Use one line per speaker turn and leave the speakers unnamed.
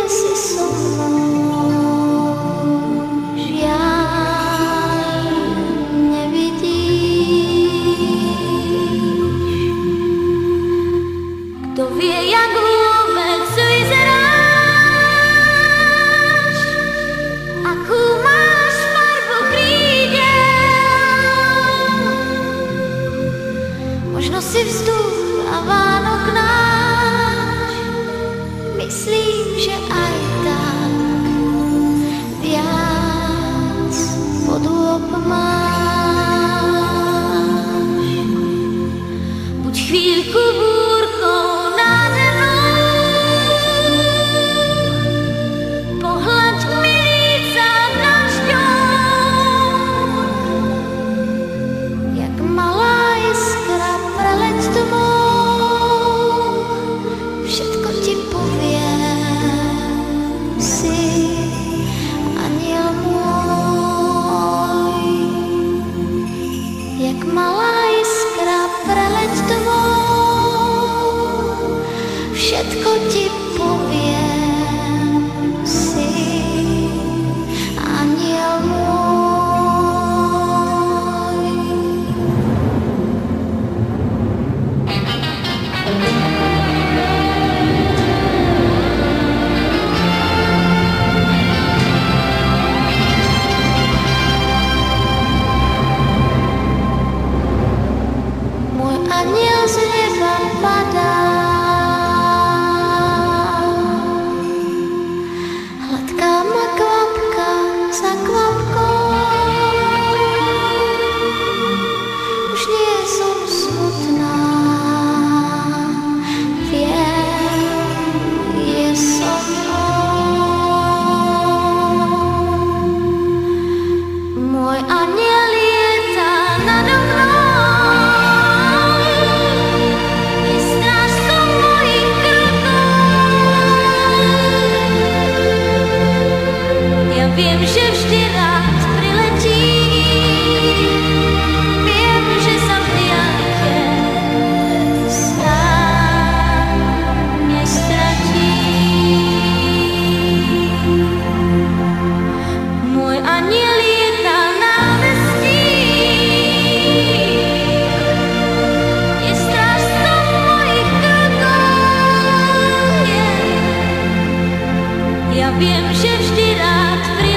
si so mnou, žiaľ nevidíš. Kto vie, jak vôbec vyzeráš, akú máš farbu krídel. Možno si vzduch a Vánok náš, myslím, že aj tak viac podôb máš. Buď chvíľku búrkou nádhernou, pohľaď mi líca dažďom, jak malá iskra preleď tmou, všetko ti poviem, si aniel môj. Jak malá iskra preleď tmou, všetko ti poviem, si aniel môj. Môj aniel z neba padá, hladká ma kvapka za kvapkou. Už nie som smutná, viem, je so mnou. Môj aniel lieta nado mnou, je strážcom mojich krokov. Ja viem, že vždy rád priletí, viem, že sa v diaľke sám nestratí. Môj aniel lieta na námestí, je strážcom mojich krokov. Ja viem, že vždy rád priletí,